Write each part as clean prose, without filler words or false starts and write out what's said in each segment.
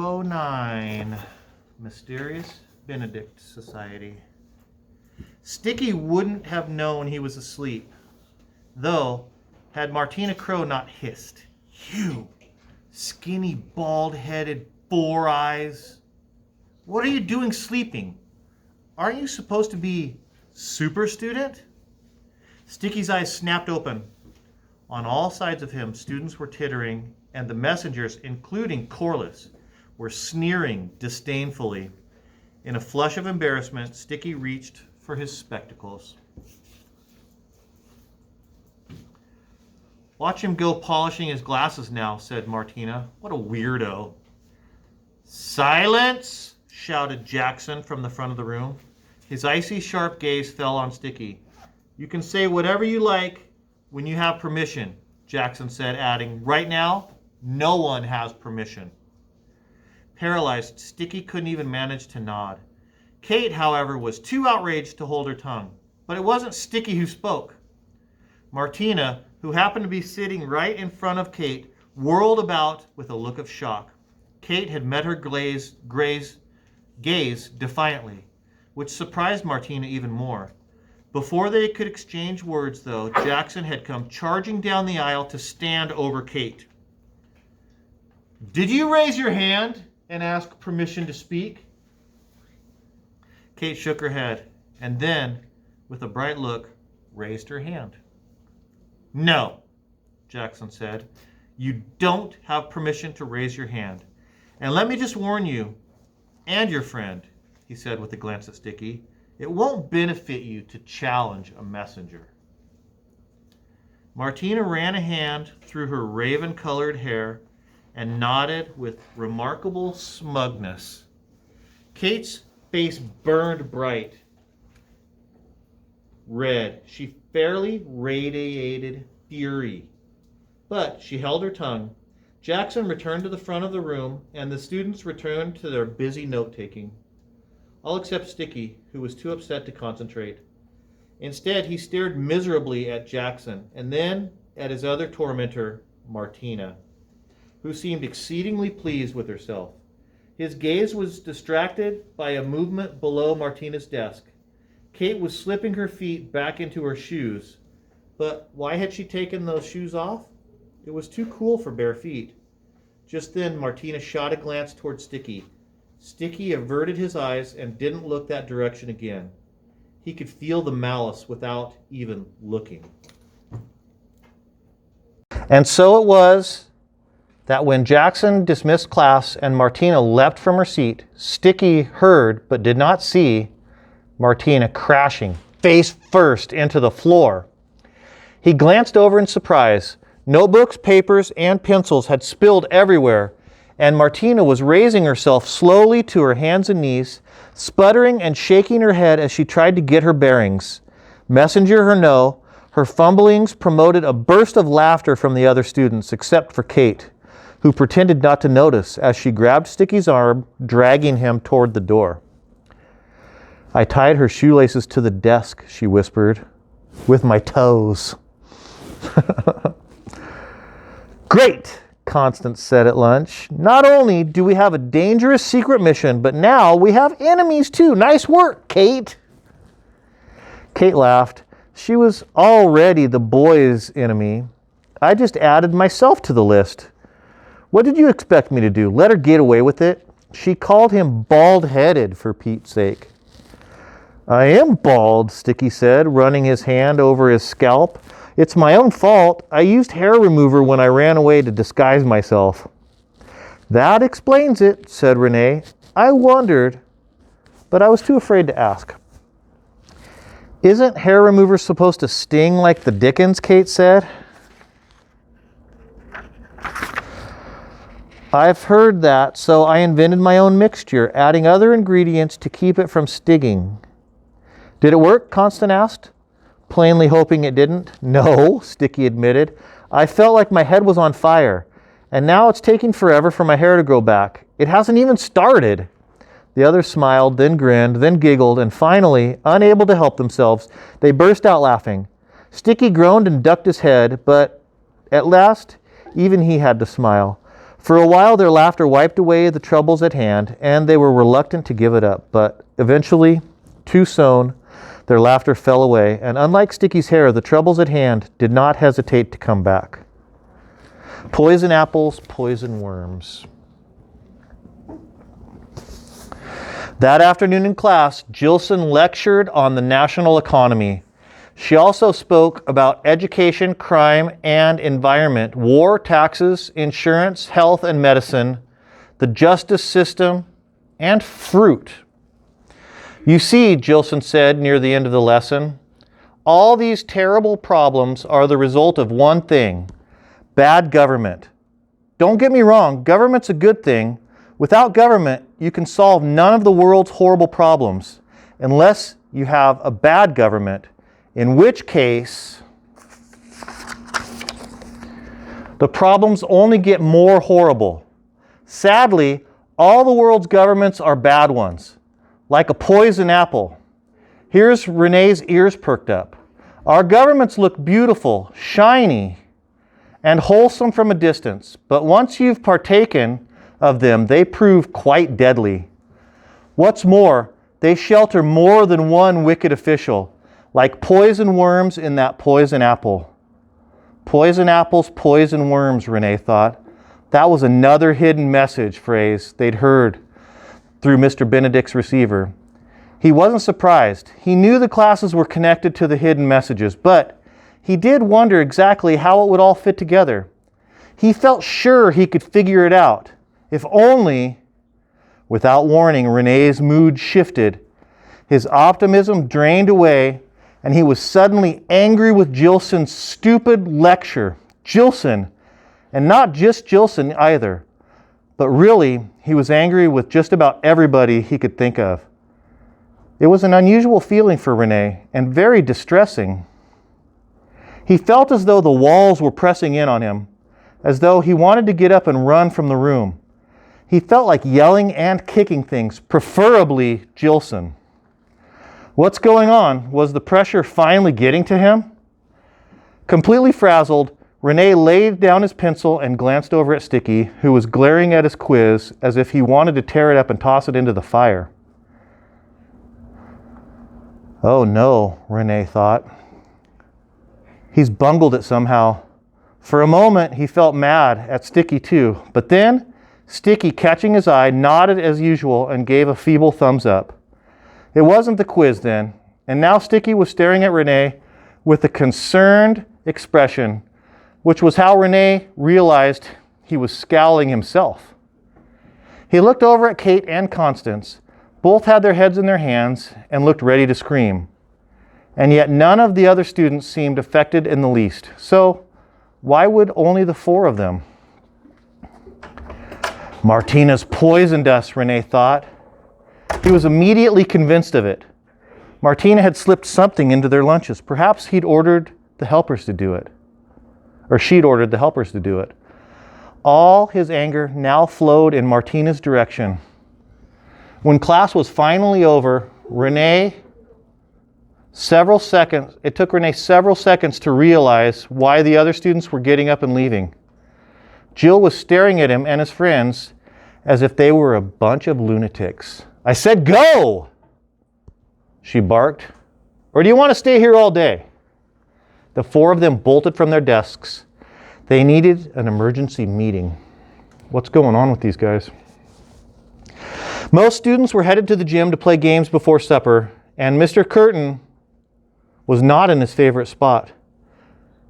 209, Mysterious Benedict Society. Sticky wouldn't have known he was asleep, though, had Martina Crow not hissed, "You skinny, bald-headed, four eyes. What are you doing sleeping? Aren't you supposed to be super student?" Sticky's eyes snapped open. On all sides of him, students were tittering, and the messengers, including Corliss, were sneering disdainfully. In a flush of embarrassment, Sticky reached for his spectacles. "Watch him go polishing his glasses now," said Martina. "What a weirdo." "Silence!" shouted Jackson from the front of the room. His icy, sharp gaze fell on Sticky. "You can say whatever you like when you have permission," Jackson said, adding, "Right now, no one has permission." Paralyzed, Sticky couldn't even manage to nod. Kate, however, was too outraged to hold her tongue. But it wasn't Sticky who spoke. Martina, who happened to be sitting right in front of Kate, whirled about with a look of shock. Kate had met her gaze defiantly, which surprised Martina even more. Before they could exchange words, though, Jackson had come charging down the aisle to stand over Kate. "Did you raise your hand and ask permission to speak?" Kate shook her head, and then, with a bright look, raised her hand. "No," Jackson said. "You don't have permission to raise your hand. And let me just warn you, and your friend," he said with a glance at Sticky, "it won't benefit you to challenge a messenger." Martina ran a hand through her raven-colored hair and nodded with remarkable smugness. Kate's face burned bright red. She fairly radiated fury. But she held her tongue. Jackson returned to the front of the room, and the students returned to their busy note-taking. All except Sticky, who was too upset to concentrate. Instead, he stared miserably at Jackson, and then at his other tormentor, Martina, who seemed exceedingly pleased with herself. His gaze was distracted by a movement below Martina's desk. Kate was slipping her feet back into her shoes. But why had she taken those shoes off? It was too cool for bare feet. Just then, Martina shot a glance toward Sticky. Sticky averted his eyes and didn't look that direction again. He could feel the malice without even looking. And so it was that when Jackson dismissed class and Martina leapt from her seat, Sticky heard but did not see Martina crashing face first into the floor. He glanced over in surprise. Notebooks, papers, and pencils had spilled everywhere, and Martina was raising herself slowly to her hands and knees, sputtering and shaking her head as she tried to get her bearings. Messenger or no, her fumblings promoted a burst of laughter from the other students, except for Kate, who pretended not to notice as she grabbed Sticky's arm, dragging him toward the door. "I tied her shoelaces to the desk," she whispered, "with my toes." "Great," Constance said at lunch. "Not only do we have a dangerous secret mission, but now we have enemies too. Nice work, Kate." Kate laughed. She was already the boys' enemy. "I just added myself to the list. What did you expect me to do? Let her get away with it?" She called him bald-headed, for Pete's sake. "I am bald," Sticky said, running his hand over his scalp. "It's my own fault. I used hair remover when I ran away to disguise myself." "That explains it," said Renee. "I wondered, but I was too afraid to ask." "Isn't hair remover supposed to sting like the dickens?" Kate said. "I've heard that, so I invented my own mixture, adding other ingredients to keep it from stinging." "Did it work?" Constance asked, plainly hoping it didn't. "No," Sticky admitted. "I felt like my head was on fire, and now it's taking forever for my hair to grow back. It hasn't even started." The others smiled, then grinned, then giggled, and finally, unable to help themselves, they burst out laughing. Sticky groaned and ducked his head, but at last, even he had to smile. For a while, their laughter wiped away the troubles at hand, and they were reluctant to give it up. But eventually, too soon, their laughter fell away, and unlike Sticky's hair, the troubles at hand did not hesitate to come back. Poison apples, poison worms. That afternoon in class, Jilson lectured on the national economy. She also spoke about education, crime, and environment, war, taxes, insurance, health and medicine, the justice system, and fruit. You see, Jilson said near the end of the lesson, all these terrible problems are the result of one thing: bad government. Don't get me wrong, government's a good thing. Without government, you can solve none of the world's horrible problems unless you have a bad government, in which case the problems only get more horrible. Sadly, all the world's governments are bad ones, like a poison apple. Here's Renee's ears perked up. Our governments look beautiful, shiny, and wholesome from a distance, but once you've partaken of them, they prove quite deadly. What's more, they shelter more than one wicked official, like poison worms in that poison apple. Poison apples, poison worms, Renee thought. That was another hidden message phrase they'd heard through Mr. Benedict's receiver. He wasn't surprised. He knew the classes were connected to the hidden messages, but he did wonder exactly how it would all fit together. He felt sure he could figure it out. If only. Without warning, Renee's mood shifted. His optimism drained away, and he was suddenly angry with Jilson's stupid lecture. Jilson, and not just Jilson either, but really, he was angry with just about everybody he could think of. It was an unusual feeling for Renee, and very distressing. He felt as though the walls were pressing in on him, as though he wanted to get up and run from the room. He felt like yelling and kicking things, preferably Jilson. What's going on? Was the pressure finally getting to him? Completely frazzled, Renee laid down his pencil and glanced over at Sticky, who was glaring at his quiz as if he wanted to tear it up and toss it into the fire. Oh no, Renee thought. He's bungled it somehow. For a moment, he felt mad at Sticky too, but then Sticky, catching his eye, nodded as usual and gave a feeble thumbs up. It wasn't the quiz then, and now Sticky was staring at Renee with a concerned expression, which was how Renee realized he was scowling himself. He looked over at Kate and Constance. Both had their heads in their hands and looked ready to scream. And yet none of the other students seemed affected in the least. So why would only the four of them? Martina's poisoned us, Renee thought. He was immediately convinced of it. Martina had slipped something into their lunches. Perhaps he'd ordered the helpers to do it. Or she'd ordered the helpers to do it. All his anger now flowed in Martina's direction. When class was finally over, it took Renee several seconds to realize why the other students were getting up and leaving. Jill was staring at him and his friends as if they were a bunch of lunatics. I said go! She barked. Or do you want to stay here all day? The four of them bolted from their desks. They needed an emergency meeting. What's going on with these guys? Most students were headed to the gym to play games before supper, and Mr. Curtin was not in his favorite spot.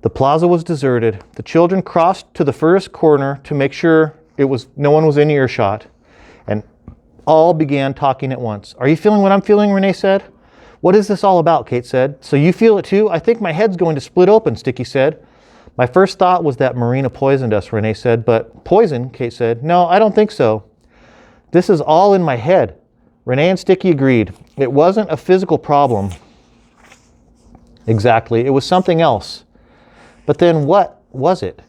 The plaza was deserted. The children crossed to the furthest corner to make sure no one was in earshot, and all began talking at once. Are you feeling what I'm feeling? Renee said. What is this all about? Kate said. So you feel it too? I think my head's going to split open, Sticky said. My first thought was that Marina poisoned us, Renee said. But poison, Kate said. No, I don't think so. This is all in my head. Renee and Sticky agreed. It wasn't a physical problem. Exactly. It was something else. But then what was it?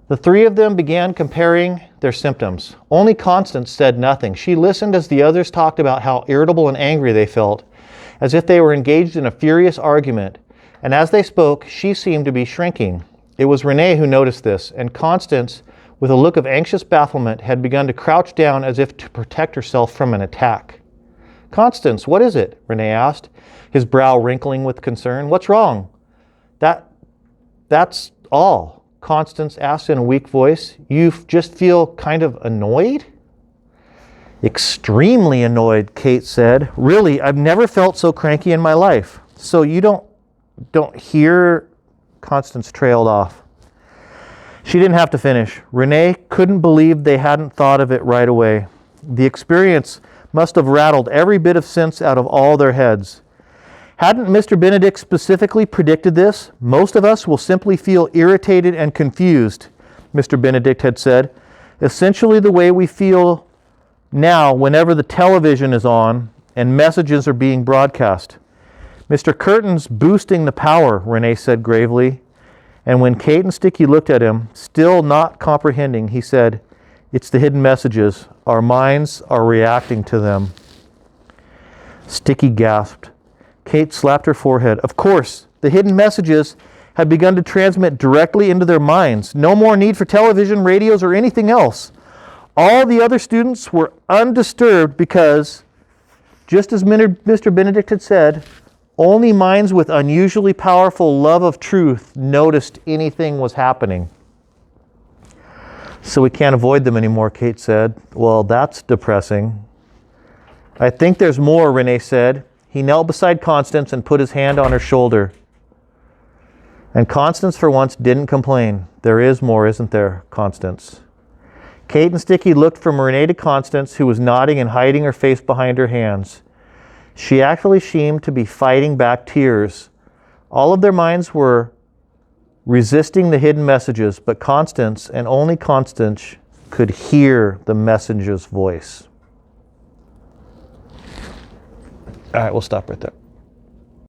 The three of them began comparing their symptoms. Only Constance said nothing. She listened as the others talked about how irritable and angry they felt, as if they were engaged in a furious argument. And as they spoke, she seemed to be shrinking. It was Renee who noticed this, and Constance with a look of anxious bafflement, had begun to crouch down as if to protect herself from an attack. "Constance, what is it?" Renee asked, his brow wrinkling with concern. "What's wrong?" That's all," Constance asked in a weak voice. "You just feel kind of annoyed?" "Extremely annoyed," Kate said. "Really, I've never felt so cranky in my life." "So you don't hear?" Constance trailed off. She didn't have to finish. Renee couldn't believe they hadn't thought of it right away. The experience must have rattled every bit of sense out of all their heads. Hadn't Mr. Benedict specifically predicted this? "Most of us will simply feel irritated and confused," Mr. Benedict had said. "Essentially the way we feel now whenever the television is on and messages are being broadcast." "Mr. Curtin's boosting the power," Renee said gravely. And when Kate and Sticky looked at him, still not comprehending, he said, "It's the hidden messages. Our minds are reacting to them." Sticky gasped. Kate slapped her forehead. Of course, the hidden messages had begun to transmit directly into their minds. No more need for television, radios, or anything else. All the other students were undisturbed because, just as Mr. Benedict had said, only minds with unusually powerful love of truth noticed anything was happening. "So we can't avoid them anymore," Kate said. "Well, that's depressing." "I think there's more," Renee said. He knelt beside Constance and put his hand on her shoulder. And Constance for once didn't complain. "There is more, isn't there, Constance?" Kate and Sticky looked from Renee to Constance, who was nodding and hiding her face behind her hands. She actually seemed to be fighting back tears. All of their minds were resisting the hidden messages, but Constance, and only Constance, could hear the messenger's voice. All right, we'll stop right there.